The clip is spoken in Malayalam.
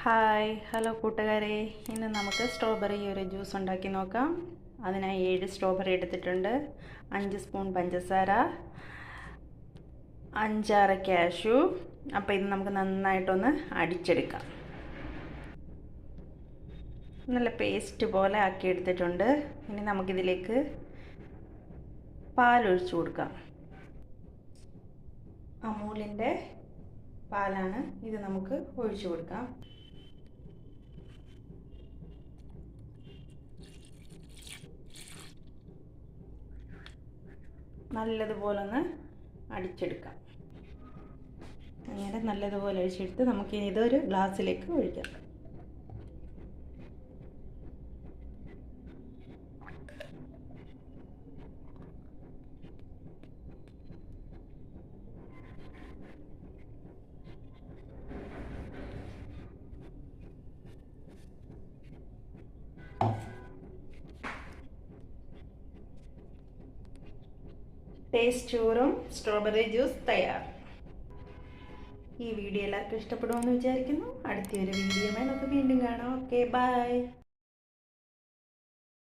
ഹായ് ഹലോ കൂട്ടുകാരെ, ഇന്ന് നമുക്ക് സ്ട്രോബെറി ഒരു ജ്യൂസ് ഉണ്ടാക്കി നോക്കാം. അതിനായി 7 സ്ട്രോബെറി എടുത്തിട്ടുണ്ട്, 5 സ്പൂൺ പഞ്ചസാര, 5-6 കാഷ്യൂ. അപ്പോൾ ഇത് നമുക്ക് നന്നായിട്ടൊന്ന് അടിച്ചെടുക്കാം. നല്ല പേസ്റ്റ് പോലെ ആക്കി എടുത്തിട്ടുണ്ട്. ഇനി നമുക്കിതിലേക്ക് പാലൊഴിച്ചു കൊടുക്കാം. അമൂലിൻ്റെ പാലാണ് ഇത്, നമുക്ക് ഒഴിച്ചു കൊടുക്കാം. നല്ലതുപോലെ ഒന്ന് അടിച്ചെടുക്കാം. അങ്ങനെ നല്ലതുപോലെ അടിച്ചെടുത്ത് നമുക്കിനി ഇതൊരു ഗ്ലാസ്സിലേക്ക് ഒഴിക്കാം. ടേസ്റ്റൂറും സ്ട്രോബെറി ജ്യൂസ് തയ്യാർ. ഈ വീഡിയോ എല്ലാവർക്കും ഇഷ്ടപ്പെടുമെന്ന് വിചാരിക്കുന്നു. അടുത്തൊരു വീഡിയോയുമായി നമുക്ക് വീണ്ടും കാണാം. Okay, by.